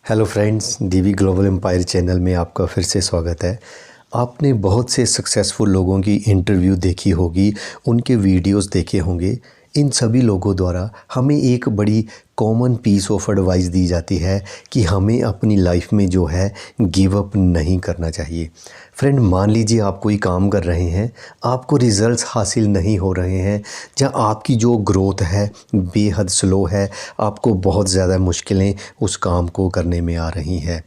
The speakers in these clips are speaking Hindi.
Hello friends, DV global empire channel में आपका फिर से स्वागत है। आपने बहुत से सक्सेसफुल लोगों की इंटरव्यू देखी होगी, उनके वीडियोस देखे होंगे। इन सभी लोगों द्वारा हमें एक बड़ी कॉमन पीस ऑफ एडवाइस दी जाती है कि हमें अपनी लाइफ में जो है गिव अप नहीं करना चाहिए। फ्रेंड, मान लीजिए आप कोई काम कर रहे हैं, आपको रिज़ल्ट्स हासिल नहीं हो रहे हैं, जहाँ आपकी जो ग्रोथ है बेहद स्लो है, आपको बहुत ज़्यादा मुश्किलें उस काम को करने में आ रही हैं।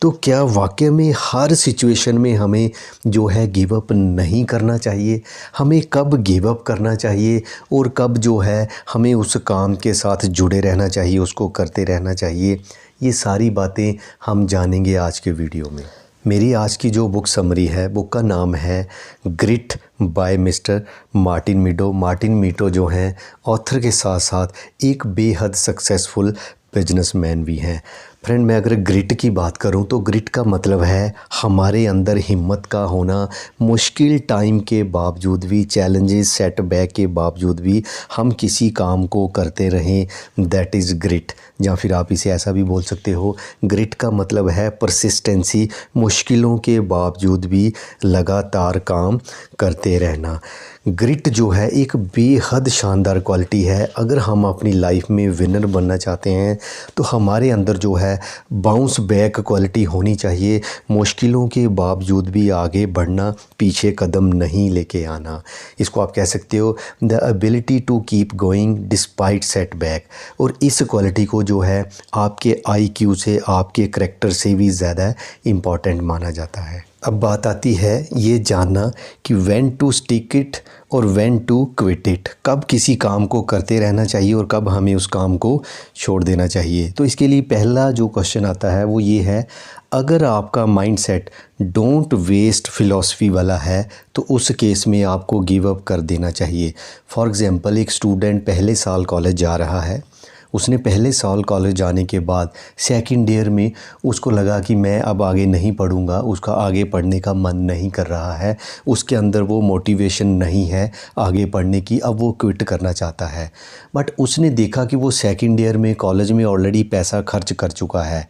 तो क्या वाक़ई में हर सिचुएशन में हमें जो है गिव अप नहीं करना चाहिए? हमें कब गिव अप करना चाहिए और कब जो है हमें उस काम के साथ जुड़े रहना चाहिए, उसको करते रहना चाहिए? ये सारी बातें हम जानेंगे आज के वीडियो में। मेरी आज की जो बुक समरी है, बुक का नाम है grit by mister Martin Meadow. Martin Meadow जो हैं ऑथर के साथ साथ एक बेहद सक्सेसफुल बिजनेसमैन भी हैं। फ्रेंड, मैं अगर ग्रिट की बात करूं तो ग्रिट का मतलब है हमारे अंदर हिम्मत का होना। मुश्किल टाइम के बावजूद भी, चैलेंजेस सेटबैक के बावजूद भी हम किसी काम को करते रहें, दैट इज़ ग्रिट। या फिर आप इसे ऐसा भी बोल सकते हो, ग्रिट का मतलब है परसिस्टेंसी, मुश्किलों के बावजूद भी लगातार काम करते रहना। ग्रिट जो है एक बेहद शानदार क्वालिटी है। अगर हम अपनी लाइफ में विनर बनना चाहते हैं तो हमारे अंदर जो है बाउंस बैक क्वालिटी होनी चाहिए। मुश्किलों के बावजूद भी आगे बढ़ना, पीछे कदम नहीं लेके आना। इसको आप कह सकते हो the ability to keep going despite setback. और इस क्वालिटी को जो है आपके IQ से, आपके करैक्टर से भी ज़्यादा इम्पॉर्टेंट माना जाता है। अब बात आती है ये जानना कि व्हेन टू स्टिक इट और व्हेन टू क्विट इट। कब किसी काम को करते रहना चाहिए और कब हमें उस काम को छोड़ देना चाहिए। तो इसके लिए पहला जो क्वेश्चन आता है वो ये है, अगर आपका माइंडसेट डोंट वेस्ट फिलॉसफी वाला है तो उस केस में आपको गिव अप कर देना चाहिए। फॉर एग्ज़ाम्पल, एक स्टूडेंट पहले साल कॉलेज जा रहा है। उसने पहले साल कॉलेज जाने के बाद सेकंड ईयर में उसको लगा कि मैं अब आगे नहीं पढ़ूंगा, उसका आगे पढ़ने का मन नहीं कर रहा है, उसके अंदर वो मोटिवेशन नहीं है आगे पढ़ने की, अब वो क्विट करना चाहता है। बट उसने देखा कि वो सेकंड ईयर में कॉलेज में ऑलरेडी पैसा खर्च कर चुका है,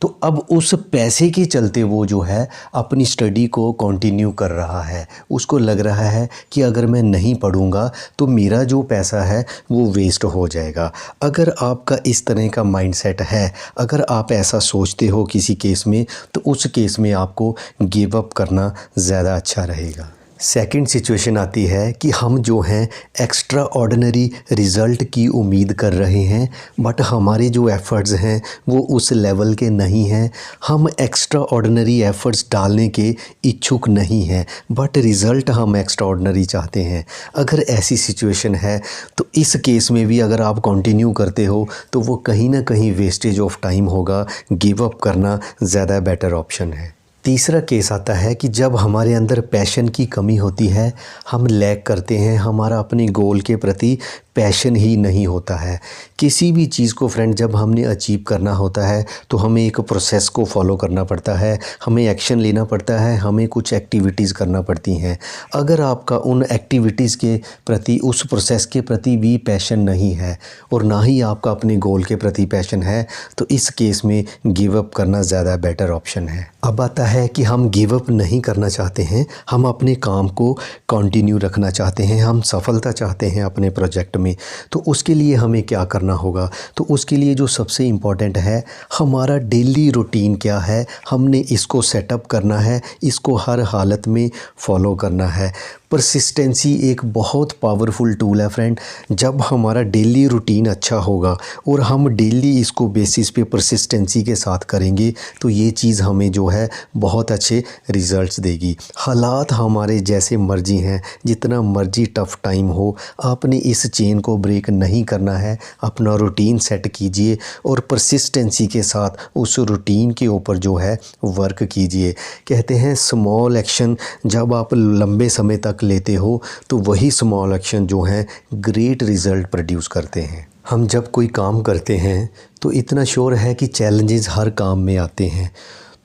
तो अब उस पैसे के चलते वो जो है अपनी स्टडी को कंटिन्यू कर रहा है। उसको लग रहा है कि अगर मैं नहीं पढ़ूंगा तो मेरा जो पैसा है वो वेस्ट हो जाएगा। अगर आपका इस तरह का माइंडसेट है, अगर आप ऐसा सोचते हो किसी केस में, तो उस केस में आपको गिव अप करना ज़्यादा अच्छा रहेगा। सेकंड सिचुएशन आती है कि हम जो हैं एक्स्ट्रा ऑर्डिनरी रिज़ल्ट की उम्मीद कर रहे हैं, बट हमारे जो एफ़र्ट्स हैं वो उस लेवल के नहीं हैं। हम एक्स्ट्रा ऑर्डिनरी एफ़र्ट्स डालने के इच्छुक नहीं हैं, बट रिज़ल्ट हम एक्स्ट्रा ऑर्डिनरी चाहते हैं। अगर ऐसी सिचुएशन है तो इस केस में भी अगर आप कंटिन्यू करते हो तो वो कहीं ना कहीं वेस्टेज ऑफ टाइम होगा। गिव अप करना ज़्यादा बेटर ऑप्शन है। तीसरा केस आता है कि जब हमारे अंदर पैशन की कमी होती है, हम लैग करते हैं, हमारा अपने गोल के प्रति पैशन ही नहीं होता है। किसी भी चीज़ को फ्रेंड जब हमने अचीव करना होता है तो हमें एक प्रोसेस को फॉलो करना पड़ता है, हमें एक्शन लेना पड़ता है, हमें कुछ एक्टिविटीज़ करना पड़ती हैं। अगर आपका उन एक्टिविटीज़ के प्रति, उस प्रोसेस के प्रति भी पैशन नहीं है और ना ही आपका अपने गोल के प्रति पैशन है, तो इस केस में गिव अप करना ज़्यादा बेटर ऑप्शन है। अब आता है कि हम गिव अप नहीं करना चाहते हैं, हम अपने काम को कंटिन्यू रखना चाहते हैं, हम सफलता चाहते हैं अपने प्रोजेक्ट में। तो उसके लिए हमें क्या करना होगा? तो उसके लिए जो सबसे इम्पॉर्टेंट है, हमारा डेली रूटीन क्या है, हमने इसको सेटअप करना है, इसको हर हालत में फॉलो करना है। परसिस्टेंसी एक बहुत पावरफुल टूल है फ्रेंड। जब हमारा डेली रूटीन अच्छा होगा और हम डेली इसको बेसिस पे परसिस्टेंसी के साथ करेंगे तो ये चीज़ हमें जो है बहुत अच्छे रिज़ल्ट्स देगी। हालात हमारे जैसे मर्जी हैं, जितना मर्जी टफ़ टाइम हो, आपने इस चेन को ब्रेक नहीं करना है। अपना रूटीन सेट कीजिए और परसिस्टेंसी के साथ उस रूटीन के ऊपर जो है वर्क कीजिए। कहते हैं स्मॉल एक्शन जब आप लंबे समय तक लेते हो तो वही स्मॉल एक्शन जो हैं ग्रेट रिज़ल्ट प्रोड्यूस करते हैं। हम जब कोई काम करते हैं तो इतना श्योर है कि चैलेंजेस हर काम में आते हैं,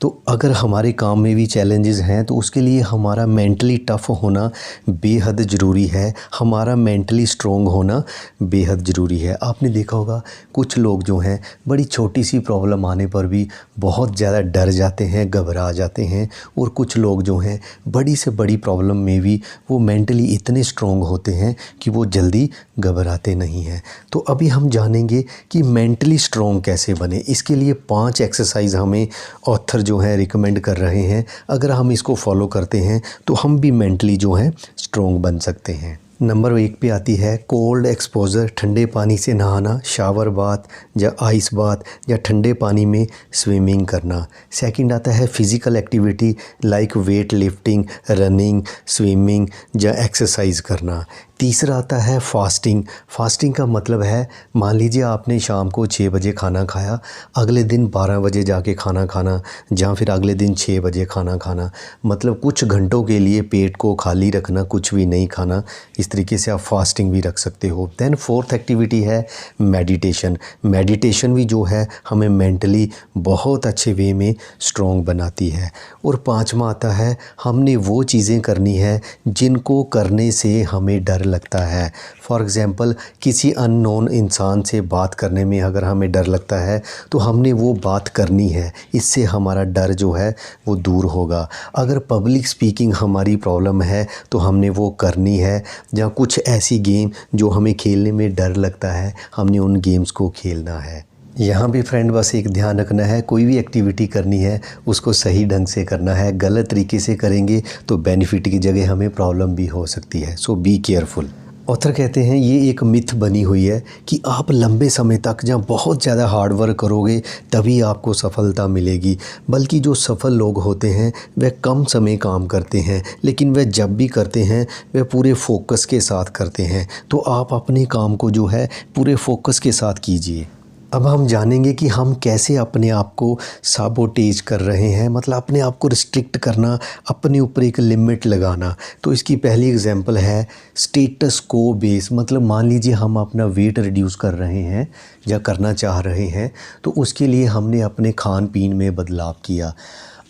तो अगर हमारे काम में भी चैलेंजेस हैं तो उसके लिए हमारा मेंटली टफ़ होना बेहद ज़रूरी है, हमारा मेंटली स्ट्रॉन्ग होना बेहद ज़रूरी है। आपने देखा होगा कुछ लोग जो हैं बड़ी छोटी सी प्रॉब्लम आने पर भी बहुत ज़्यादा डर जाते हैं, घबरा जाते हैं, और कुछ लोग जो हैं बड़ी से बड़ी प्रॉब्लम में भी वो मेंटली इतने स्ट्रॉन्ग होते हैं कि वो जल्दी घबराते नहीं हैं। तो अभी हम जानेंगे कि मेंटली स्ट्रॉन्ग कैसे बने। इसके लिए 5 एक्सरसाइज हमें ऑथर जो है रिकमेंड कर रहे हैं। अगर हम इसको फॉलो करते हैं तो हम भी मेंटली जो है स्ट्रॉन्ग बन सकते हैं। नंबर 1 पे आती है कोल्ड एक्सपोज़र, ठंडे पानी से नहाना, शावर बाथ या आइस बाथ या ठंडे पानी में स्विमिंग करना। सेकंड आता है physical activity like weight lifting, running, swimming या एक्सरसाइज करना। तीसरा आता है फास्टिंग। फास्टिंग का मतलब है, मान लीजिए आपने शाम को 6 बजे खाना खाया, अगले दिन 12 बजे जाके खाना खाना, या फिर अगले दिन 6 बजे खाना खाना, मतलब कुछ घंटों के लिए पेट को खाली रखना, कुछ भी नहीं खाना। इस तरीके से आप फास्टिंग भी रख सकते हो। दैन फोर्थ एक्टिविटी है मेडिटेशन। मेडिटेशन भी जो है हमें मेंटली बहुत अच्छे वे में स्ट्रॉन्ग बनाती है। और पांचवा आता है, हमने वो चीज़ें करनी है जिनको करने से हमें डर लगता है। फॉर एग्ज़ाम्पल किसी अननोन इंसान से बात करने में अगर हमें डर लगता है तो हमने वो बात करनी है, इससे हमारा डर जो है वो दूर होगा। अगर पब्लिक स्पीकिंग हमारी प्रॉब्लम है तो हमने वो करनी है, या कुछ ऐसी गेम जो हमें खेलने में डर लगता है हमने उन गेम्स को खेलना है। यहाँ भी फ्रेंड बस एक ध्यान रखना है, कोई भी एक्टिविटी करनी है उसको सही ढंग से करना है। गलत तरीके से करेंगे तो बेनिफिट की जगह हमें प्रॉब्लम भी हो सकती है। सो बी केयरफुल। ऑथर कहते हैं ये एक मिथ बनी हुई है कि आप लंबे समय तक जब बहुत ज़्यादा हार्ड वर्क करोगे तभी आपको सफलता मिलेगी। बल्कि जो सफल लोग होते हैं वह कम समय काम करते हैं, लेकिन वह जब भी करते हैं वह पूरे फोकस के साथ करते हैं। तो आप अपने काम को जो है पूरे फोकस के साथ कीजिए। अब हम जानेंगे कि हम कैसे अपने आप को साबोटेज कर रहे हैं, मतलब अपने आप को रिस्ट्रिक्ट करना, अपने ऊपर एक लिमिट लगाना। तो इसकी पहली एग्जांपल है स्टेटस को बेस। मतलब मान लीजिए हम अपना वेट रिड्यूस कर रहे हैं या करना चाह रहे हैं, तो उसके लिए हमने अपने खान पीन में बदलाव किया।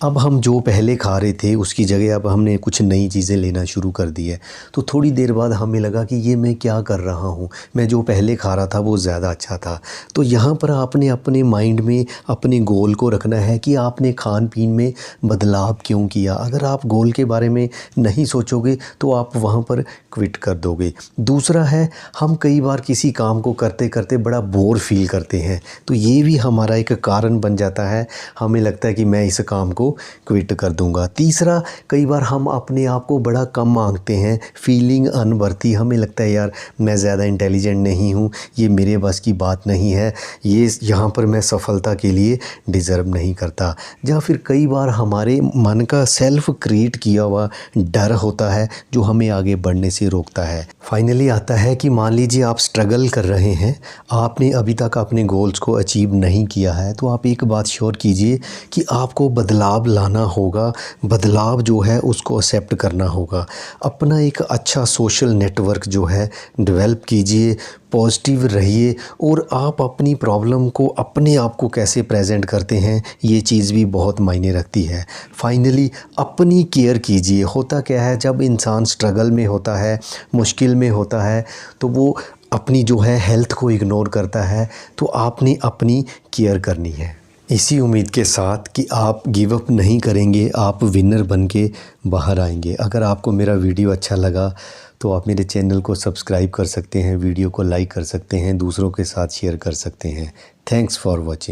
अब हम जो पहले खा रहे थे उसकी जगह अब हमने कुछ नई चीज़ें लेना शुरू कर दी है। तो थोड़ी देर बाद हमें लगा कि ये मैं क्या कर रहा हूँ, मैं जो पहले खा रहा था वो ज़्यादा अच्छा था। तो यहाँ पर आपने अपने माइंड में अपने गोल को रखना है कि आपने खान पीन में बदलाव क्यों किया। अगर आप गोल के बारे में नहीं सोचोगे तो आप वहाँ पर क्विट कर दोगे। दूसरा है, हम कई बार किसी काम को करते करते बड़ा बोर फील करते हैं, तो ये भी हमारा एक कारण बन जाता है। हमें लगता है कि मैं इस काम को क्विट कर दूंगा। तीसरा, कई बार हम अपने आप को बड़ा कम मांगते हैं, फीलिंग अनवर्थी। हमें लगता है यार मैं ज़्यादा इंटेलिजेंट नहीं हूँ, ये मेरे बस की बात नहीं है, ये यहाँ पर मैं सफलता के लिए डिज़र्व नहीं करता। या फिर कई बार हमारे मन का सेल्फ क्रिएट किया हुआ डर होता है जो हमें आगे बढ़ने से रोकता है। फाइनली आता है कि मान लीजिए आप स्ट्रगल कर रहे हैं, आपने अभी तक अपने गोल्स को अचीव नहीं किया है, तो आप एक बात श्योर कीजिए कि आपको बदलाव लाना होगा। बदलाव जो है उसको एक्सेप्ट करना होगा। अपना एक अच्छा सोशल नेटवर्क जो है डेवलप कीजिए, पॉजिटिव रहिए, और आप अपनी प्रॉब्लम को अपने आप को कैसे प्रेजेंट करते हैं ये चीज़ भी बहुत मायने रखती है। फाइनली अपनी केयर कीजिए। होता क्या है, जब इंसान स्ट्रगल में होता है, मुश्किल में होता है, तो वो अपनी जो है हेल्थ को इग्नोर करता है। तो आपने अपनी केयर करनी है। इसी उम्मीद के साथ कि आप गिव अप नहीं करेंगे, आप विनर बन के बाहर आएंगे। अगर आपको मेरा वीडियो अच्छा लगा तो आप मेरे चैनल को सब्सक्राइब कर सकते हैं, वीडियो को लाइक कर सकते हैं, दूसरों के साथ शेयर कर सकते हैं। Thanks for watching.